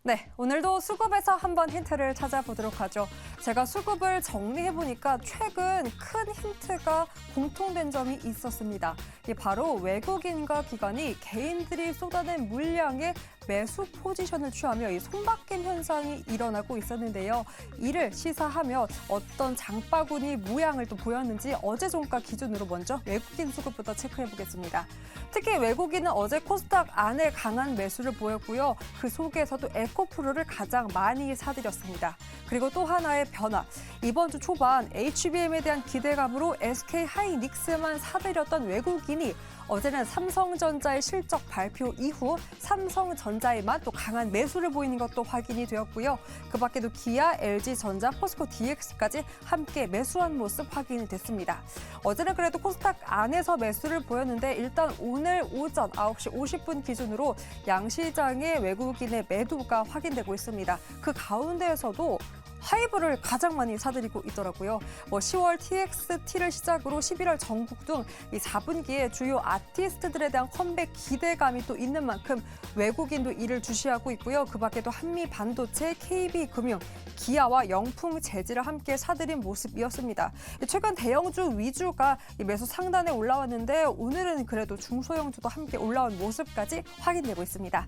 네, 오늘도 수급에서 한번 힌트를 찾아보도록 하죠. 제가 수급을 정리해보니까 최근 큰 힌트가 공통된 점이 있었습니다. 이게 바로 외국인과 기관이 개인들이 쏟아낸 물량에 매수 포지션을 취하며 이 손바뀜 현상이 일어나고 있었는데요. 이를 시사하며 어떤 장바구니 모양을 또 보였는지 어제 종가 기준으로 먼저 외국인 수급부터 체크해보겠습니다. 특히 외국인은 어제 코스닥 안에 강한 매수를 보였고요. 그 속에서도 에코프로를 가장 많이 사들였습니다. 그리고 또 하나의 변화. 이번 주 초반 HBM에 대한 기대감으로 SK하이닉스만 사들였던 외국인이 어제는 삼성전자의 실적 발표 이후 삼성전자에만 또 강한 매수를 보이는 것도 확인이 되었고요. 그 밖에도 기아, LG전자, 포스코 DX까지 함께 매수한 모습 확인이 됐습니다. 어제는 그래도 코스닥 안에서 매수를 보였는데 일단 오늘 오전 9시 50분 기준으로 양시장의 외국인의 매도가 확인되고 있습니다. 그 가운데에서도 하이브를 가장 많이 사들이고 있더라고요. 10월 TXT를 시작으로 11월 전국 등 이 4분기에 주요 아티스트들에 대한 컴백 기대감이 또 있는 만큼 외국인도 이를 주시하고 있고요. 그 밖에도 한미반도체, KB금융, 기아와 영풍재질을 함께 사들인 모습이었습니다. 최근 대형주 위주가 매수 상단에 올라왔는데 오늘은 그래도 중소형주도 함께 올라온 모습까지 확인되고 있습니다.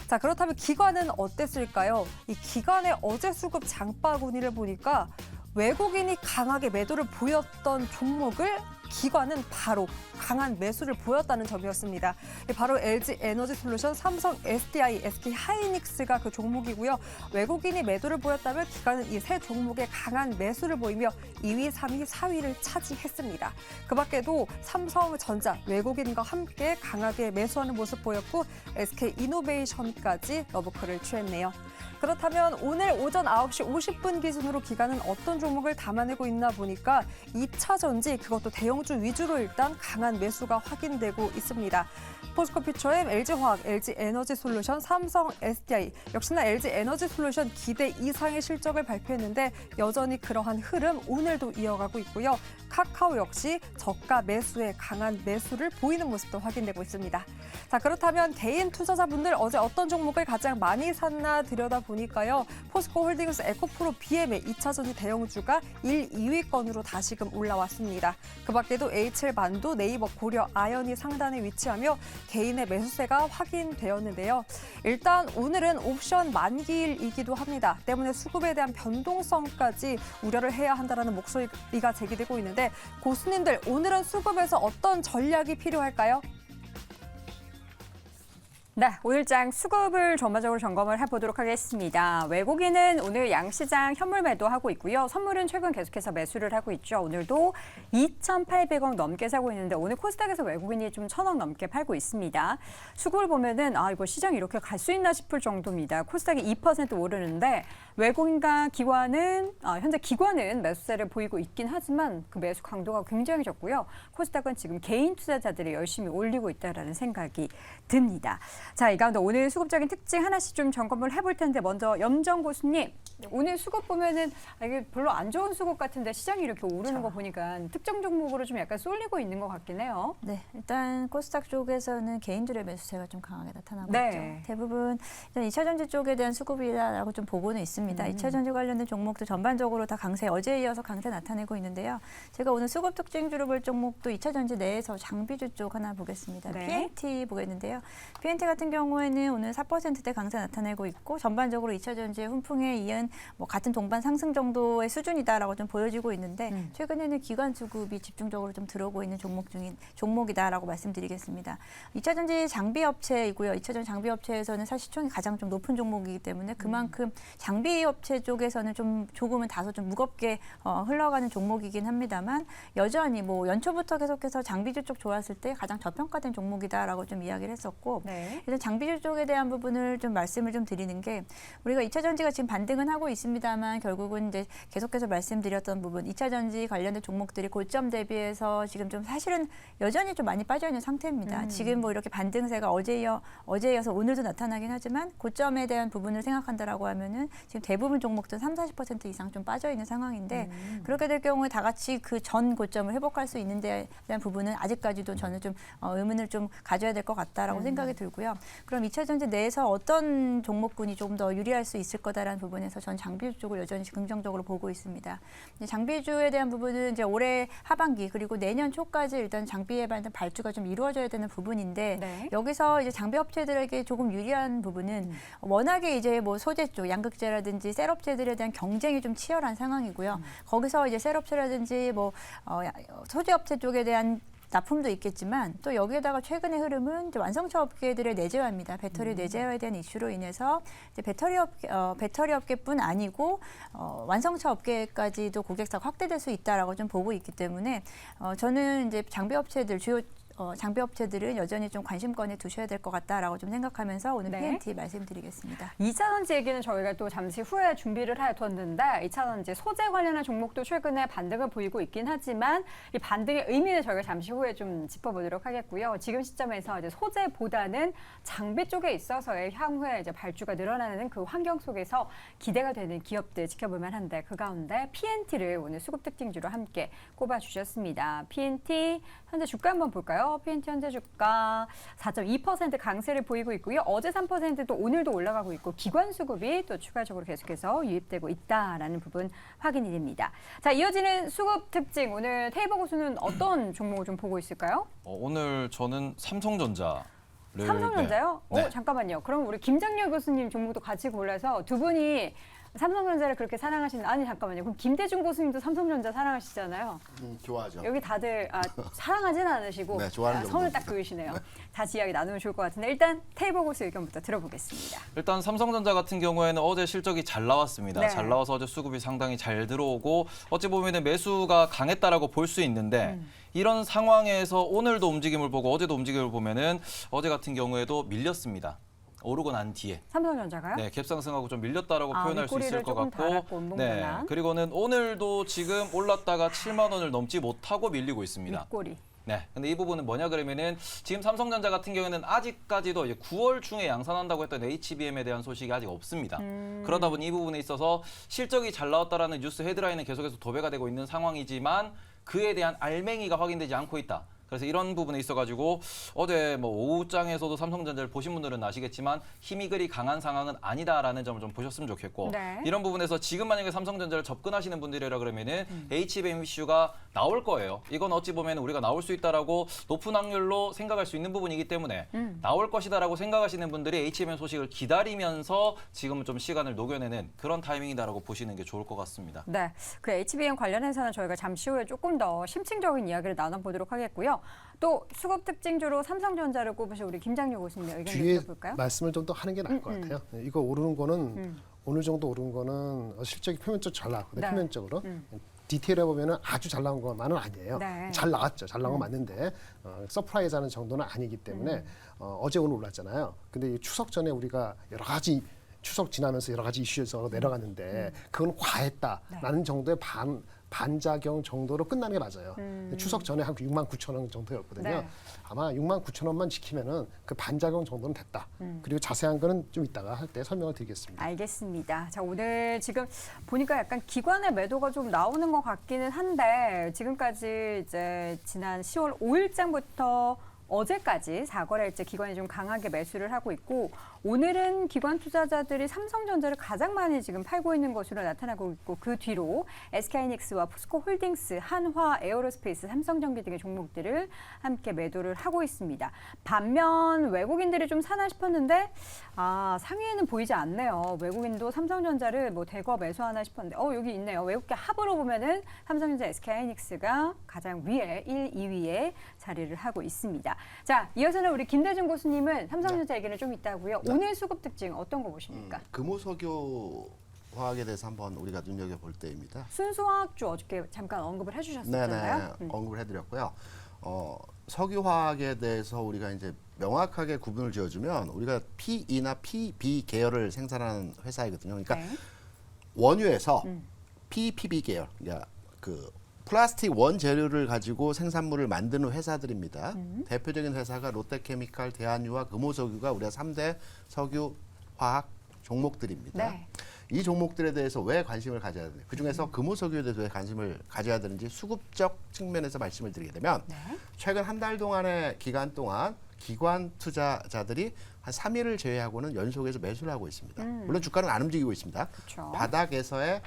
자, 그렇다면 기관은 어땠을까요? 이 기관의 어제 수급 장바구니를 보니까 외국인이 강하게 매도를 보였던 종목을 기관은 바로 강한 매수를 보였다는 점이었습니다. 바로 LG에너지솔루션, 삼성 SDI, SK하이닉스가 그 종목이고요. 외국인이 매도를 보였다면 기관은 이 세 종목에 강한 매수를 보이며 2위, 3위, 4위를 차지했습니다. 그 밖에도 삼성전자, 외국인과 함께 강하게 매수하는 모습 보였고 SK이노베이션까지 러브콜을 취했네요. 그렇다면 오늘 오전 9시 50분 기준으로 기관은 어떤 종목을 담아내고 있나 보니까 2차 전지, 그것도 대형주 위주로 일단 강한 매수가 확인되고 있습니다. 포스코피처엠, LG화학, LG에너지솔루션, 삼성 SDI, 역시나 LG에너지솔루션 기대 이상의 실적을 발표했는데 여전히 그러한 흐름 오늘도 이어가고 있고요. 카카오 역시 저가 매수에 강한 매수를 보이는 모습도 확인되고 있습니다. 자, 그렇다면 개인 투자자분들 어제 어떤 종목을 가장 많이 샀나 들여다보니까요. 포스코홀딩스 에코프로 BM의 2차 전지 대형주가 1, 2위권으로 다시금 올라왔습니다. 그 밖에도 HL반도, 네이버, 고려, 아연이 상단에 위치하며 개인의 매수세가 확인되었는데요. 일단 오늘은 옵션 만기일이기도 합니다. 때문에 수급에 대한 변동성까지 우려를 해야 한다는 목소리가 제기되고 있는데 고수님들 오늘은 수급에서 어떤 전략이 필요할까요? 네, 오늘장 수급을 전반적으로 점검을 해보도록 하겠습니다. 외국인은 오늘 양시장 현물 매도하고 있고요. 선물은 최근 계속해서 매수를 하고 있죠. 오늘도 2,800억 넘게 사고 있는데 오늘 코스닥에서 외국인이 좀 1,000억 넘게 팔고 있습니다. 수급을 보면은 이거 시장이 이렇게 갈 수 있나 싶을 정도입니다. 코스닥이 2% 오르는데 외국인과 기관은 현재 기관은 매수세를 보이고 있긴 하지만 그 매수 강도가 굉장히 적고요. 코스닥은 지금 개인 투자자들이 열심히 올리고 있다라는 생각이 듭니다. 자, 이 가운데 오늘 수급적인 특징 하나씩 좀 점검을 해볼 텐데 먼저 염정 고수님, 오늘 수급 보면은 이게 별로 안 좋은 수급 같은데 시장이 이렇게 오르는 거 보니까 특정 종목으로 좀 약간 쏠리고 있는 것 같긴 해요. 네, 일단 코스닥 쪽에서는 개인들의 매수세가 좀 강하게 나타나고 네. 있죠. 대부분 일단 2차 전지 쪽에 대한 수급이라고 좀 보고는 있습니다. 2차 전지 관련된 종목도 전반적으로 다 강세, 어제에 이어서 강세 나타내고 있는데요. 제가 오늘 수급 특징주로 볼 종목도 2차 전지 내에서 장비주 쪽 하나 보겠습니다. 네. PNT 보겠는데요. PNT 같은 경우에는 오늘 4%대 강세 나타내고 있고 전반적으로 2차 전지의 훈풍에 이은 같은 동반 상승 정도의 수준이다라고 좀 보여지고 있는데 최근에는 기관 수급이 집중적으로 좀 들어오고 있는 종목이다라고 말씀드리겠습니다. 2차 전지 장비 업체이고요. 2차 전지 장비 업체에서는 사실 시총이 가장 좀 높은 종목이기 때문에 그만큼 장비 업체 쪽에서는 조금은 다소 좀 무겁게 흘러가는 종목이긴 합니다만 여전히 연초부터 계속해서 장비주 쪽 좋았을 때 가장 저평가된 종목이다라고 좀 이야기를 했었고 네. 일단 장비주 쪽에 대한 부분을 좀 말씀을 좀 드리는 게 우리가 2차 전지가 지금 반등은 하고 있습니다만 결국은 이제 계속해서 말씀드렸던 부분 2차 전지 관련된 종목들이 고점 대비해서 지금 좀 사실은 여전히 좀 많이 빠져 있는 상태입니다. 지금 이렇게 반등세가 어제에 이어서 오늘도 나타나긴 하지만 고점에 대한 부분을 생각한다라고 하면은 지금 대부분 종목들 30-40% 이상 좀 빠져 있는 상황인데 그렇게 될 경우에 다 같이 그 전 고점을 회복할 수 있는 데 대한 부분은 아직까지도 저는 좀 의문을 좀 가져야 될 것 같다라고 생각이 들고요. 있고요. 그럼 2차 전지 내에서 어떤 종목군이 조금 더 유리할 수 있을 거다라는 부분에서 전 장비주 쪽을 여전히 긍정적으로 보고 있습니다. 이제 장비주에 대한 부분은 이제 올해 하반기 그리고 내년 초까지 일단 장비에 대한 발주가 좀 이루어져야 되는 부분인데 네. 여기서 이제 장비 업체들에게 조금 유리한 부분은 워낙에 이제 뭐 소재 쪽 양극재라든지 셀업체들에 대한 경쟁이 좀 치열한 상황이고요. 거기서 이제 셀업체라든지 뭐 소재 업체 쪽에 대한 납품도 있겠지만 또 여기에다가 최근의 흐름은 이제 완성차 업계들의 내재화입니다. 배터리 내재화에 대한 이슈로 인해서 이제 배터리 업계뿐 아니고 완성차 업계까지도 고객사가 확대될 수 있다라고 좀 보고 있기 때문에 저는 이제 장비 업체들 주요 장비 업체들은 여전히 좀 관심권에 두셔야 될 것 같다라고 좀 생각하면서 오늘 네. PNT 말씀드리겠습니다. 2차 전지 얘기는 저희가 또 잠시 후에 준비를 해뒀는데 2차 전지 소재 관련한 종목도 최근에 반등을 보이고 있긴 하지만 이 반등의 의미는 저희가 잠시 후에 좀 짚어보도록 하겠고요. 지금 시점에서 이제 소재보다는 장비 쪽에 있어서의 향후에 이제 발주가 늘어나는 그 환경 속에서 기대가 되는 기업들 지켜보면 한데 그 가운데 PNT를 오늘 수급 특징주로 함께 꼽아주셨습니다. PNT 현재 주가 한번 볼까요? PNT 현재 주가 4.2% 강세를 보이고 있고요. 어제 3%도 오늘도 올라가고 있고 기관 수급이 또 추가적으로 계속해서 유입되고 있다라는 부분 확인이 됩니다. 자, 이어지는 수급 특징 오늘 테이블 고수는 어떤 종목을 좀 보고 있을까요? 오늘 저는 삼성전자를 삼성전자요? 네. 잠깐만요. 그럼 우리 김장렬 교수님 종목도 같이 골라서 두 분이 삼성전자를 그렇게 사랑하시는 아니 잠깐만요. 그럼 김대중 교수님도 삼성전자 사랑하시잖아요. 좋아하죠. 여기 다들 사랑하진 않으시고 네, 좋아하는 선을 정도입니다. 딱 그으시네요. 다시 이야기 나누면 좋을 것 같은데 일단 테이블 고수 의견부터 들어보겠습니다. 일단 삼성전자 같은 경우에는 어제 실적이 잘 나왔습니다. 네. 잘 나와서 어제 수급이 상당히 잘 들어오고 어찌 보면 매수가 강했다라고 볼 수 있는데 이런 상황에서 오늘도 움직임을 보고 어제도 움직임을 보면은 어제 같은 경우에도 밀렸습니다. 오르고 난 뒤에 삼성전자가요? 네, 갭상승하고 좀 밀렸다라고 표현할 수 있을 윗꼬리를 것 조금 같고 달았고, 운동전환. 그리고는 오늘도 지금 올랐다가 7만 원을 넘지 못하고 밀리고 있습니다. 윗꼬리. 네, 근데 이 부분은 뭐냐 그러면은 지금 삼성전자 같은 경우에는 아직까지도 이제 9월 중에 양산한다고 했던 HBM에 대한 소식이 아직 없습니다. 그러다 보니 이 부분에 있어서 실적이 잘 나왔다라는 뉴스 헤드라인은 계속해서 도배가 되고 있는 상황이지만 그에 대한 알맹이가 확인되지 않고 있다. 그래서 이런 부분에 있어가지고 어제 뭐 오후장에서도 삼성전자를 보신 분들은 아시겠지만 힘이 그리 강한 상황은 아니다라는 점을 좀 보셨으면 좋겠고 네. 이런 부분에서 지금 만약에 삼성전자를 접근하시는 분들이라 그러면은 HBM 이슈가 나올 거예요. 이건 어찌 보면 우리가 나올 수 있다라고 높은 확률로 생각할 수 있는 부분이기 때문에 나올 것이다라고 생각하시는 분들이 HBM 소식을 기다리면서 지금은 좀 시간을 녹여내는 그런 타이밍이다라고 보시는 게 좋을 것 같습니다. 네, 그 HBM 관련해서는 저희가 잠시 후에 조금 더 심층적인 이야기를 나눠보도록 하겠고요. 또 수급 특징주로 삼성전자를 꼽으신 우리 김장렬 교수님의 의견 뒤에 들어볼까요? 말씀을 좀 더 하는 게 나을 것 같아요. 이거 오르는 거는 어느 정도 오른 거는 실적이 표면적으로 잘 나왔거든요. 네. 표면적으로. 디테일해 보면은 아주 잘 나온 것만은 아니에요. 네. 잘 나왔죠. 잘 나온 건 맞는데 서프라이즈하는 정도는 아니기 때문에 어제 오늘 올랐잖아요. 근데 이 추석 전에 우리가 여러 가지 추석 지나면서 여러 가지 이슈에서 내려갔는데 그건 과했다라는 정도의 반작용 정도로 끝나는 게 맞아요. 추석 전에 한 6만 9천 원 정도였거든요. 네. 아마 6만 9천 원만 지키면은 그 반작용 정도는 됐다. 그리고 자세한 거는 좀 이따가 할 때 설명을 드리겠습니다. 알겠습니다. 자, 오늘 지금 보니까 약간 기관의 매도가 좀 나오는 것 같기는 한데 지금까지 이제 지난 10월 5일장부터 어제까지 4거래일째 기관이 좀 강하게 매수를 하고 있고 오늘은 기관 투자자들이 삼성전자를 가장 많이 지금 팔고 있는 것으로 나타나고 있고 그 뒤로 SK하이닉스와 포스코홀딩스, 한화, 에어로스페이스, 삼성전기 등의 종목들을 함께 매도를 하고 있습니다. 반면 외국인들이 좀 사나 싶었는데 상위에는 보이지 않네요. 외국인도 삼성전자를 뭐 대거 매수하나 싶었는데 여기 있네요. 외국계 합으로 보면은 삼성전자, SK하이닉스가 가장 위에 1, 2위에 자리를 하고 있습니다. 자, 이어서는 우리 김대중 교수님은 삼성전자 얘기는 좀 있다고요. 오늘 수급 특징 어떤 거 보십니까? 금호석유 화학에 대해서 한번 우리가 눈여겨볼 때입니다. 순수화학주 어저께 잠깐 언급을 해주셨었잖아요. 언급을 해드렸고요. 석유화학에 대해서 우리가 이제 명확하게 구분을 지어주면 우리가 PE나 PB 계열을 생산하는 회사이거든요. 그러니까 네. 원유에서 PPB 계열, 그러니까 그 플라스틱 원재료를 가지고 생산물을 만드는 회사들입니다. 대표적인 회사가 롯데케미칼, 대한유와 금호석유가 우리가 3대 석유화학 종목들입니다. 네. 이 종목들에 대해서 왜 관심을 가져야 되는지, 그중에서 금호석유에 대해서 왜 관심을 가져야 되는지 수급적 측면에서 말씀을 드리게 되면 네. 최근 한 달 동안의 기간 동안 기관 투자자들이 한 3일을 제외하고는 연속해서 매수를 하고 있습니다. 물론 주가는 안 움직이고 있습니다. 그쵸. 바닥에서의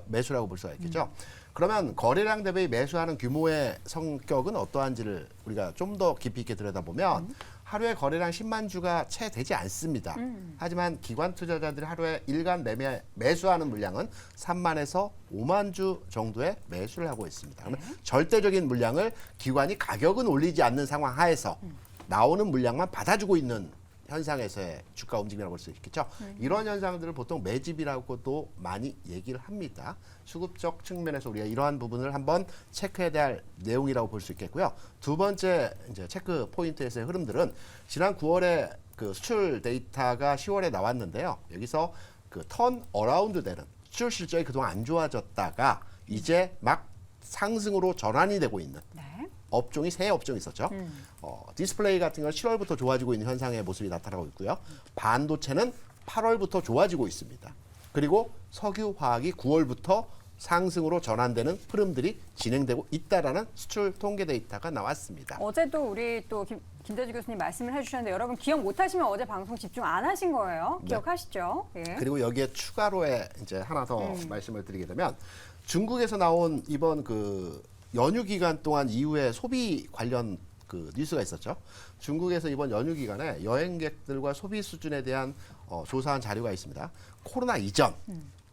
매수라고 볼 수가 있겠죠. 그러면 거래량 대비 매수하는 규모의 성격은 어떠한지를 우리가 좀 더 깊이 있게 들여다보면 하루에 거래량 10만 주가 채 되지 않습니다. 하지만 기관 투자자들이 하루에 일간 매수하는 물량은 3만에서 5만 주 정도의 매수를 하고 있습니다. 그러면 절대적인 물량을 기관이 가격은 올리지 않는 상황 하에서 나오는 물량만 받아주고 있는 현상에서의 주가 움직임이라고 볼 수 있겠죠. 이런 현상들을 보통 매집이라고도 많이 얘기를 합니다. 수급적 측면에서 우리가 이러한 부분을 한번 체크해야 될 내용이라고 볼 수 있겠고요. 두 번째 이제 체크 포인트에서의 흐름들은 지난 9월에 그 수출 데이터가 10월에 나왔는데요. 여기서 그 턴 어라운드 되는 수출 실적이 그동안 안 좋아졌다가 이제 막 상승으로 전환이 되고 있는 네. 업종이 세 업종이 있었죠. 디스플레이 같은 건 7월부터 좋아지고 있는 현상의 모습이 나타나고 있고요. 반도체는 8월부터 좋아지고 있습니다. 그리고 석유, 화학이 9월부터 상승으로 전환되는 흐름들이 진행되고 있다라는 수출 통계 데이터가 나왔습니다. 어제도 우리 또 김대주 교수님 말씀을 해주셨는데 여러분 기억 못하시면 어제 방송 집중 안 하신 거예요. 기억하시죠? 예. 그리고 여기에 추가로의 이제 하나 더 말씀을 드리게 되면 중국에서 나온 이번 그 연휴 기간 동안 이후에 소비 관련 그 뉴스가 있었죠. 중국에서 이번 연휴 기간에 여행객들과 소비 수준에 대한 조사한 자료가 있습니다. 코로나 이전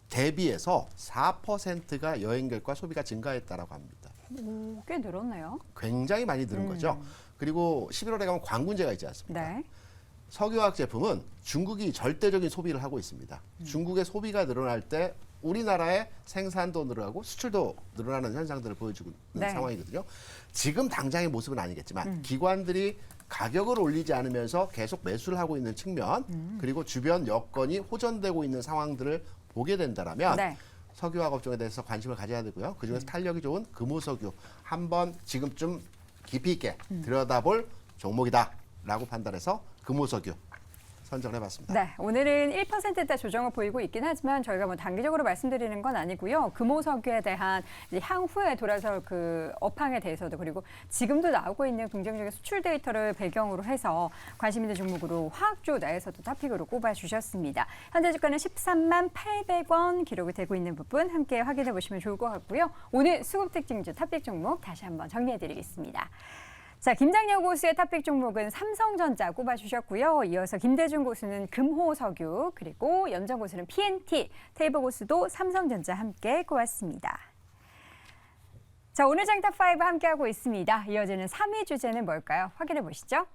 대비해서 4%가 여행객과 소비가 증가했다라고 합니다. 오, 꽤 늘었네요. 굉장히 많이 늘은 거죠. 그리고 11월에 가면 광군제가 있지 않습니까? 네. 석유화학 제품은 중국이 절대적인 소비를 하고 있습니다. 중국의 소비가 늘어날 때 우리나라의 생산도 늘어나고 수출도 늘어나는 현상들을 보여주고 있는 네. 상황이거든요. 지금 당장의 모습은 아니겠지만 기관들이 가격을 올리지 않으면서 계속 매수를 하고 있는 측면 그리고 주변 여건이 호전되고 있는 상황들을 보게 된다라면 네. 석유화학 업종에 대해서 관심을 가져야 되고요. 그중에서 탄력이 좋은 금호석유 한번 지금쯤 깊이 있게 들여다볼 종목이다라고 판단해서 금호석유 선정을 해봤습니다. 네, 오늘은 1%대 조정을 보이고 있긴 하지만 저희가 뭐 단기적으로 말씀드리는 건 아니고요. 금호석유에 대한 이제 향후에 돌아설 그 업황에 대해서도 그리고 지금도 나오고 있는 긍정적인 수출 데이터를 배경으로 해서 관심 있는 종목으로 화학주 내에서도 토픽으로 꼽아주셨습니다. 현재 주가는 13만 800원 기록이 되고 있는 부분 함께 확인해 보시면 좋을 것 같고요. 오늘 수급 특징주 토픽 종목 다시 한번 정리해드리겠습니다. 자, 김장렬 고수의 탑픽 종목은 삼성전자 꼽아주셨고요. 이어서 김대중 고수는 금호석유, 그리고 염정 고수는 PNT, 테이블 고수도 삼성전자 함께 꼽았습니다. 자, 오늘 장탑5 함께하고 있습니다. 이어지는 3위 주제는 뭘까요? 확인해 보시죠.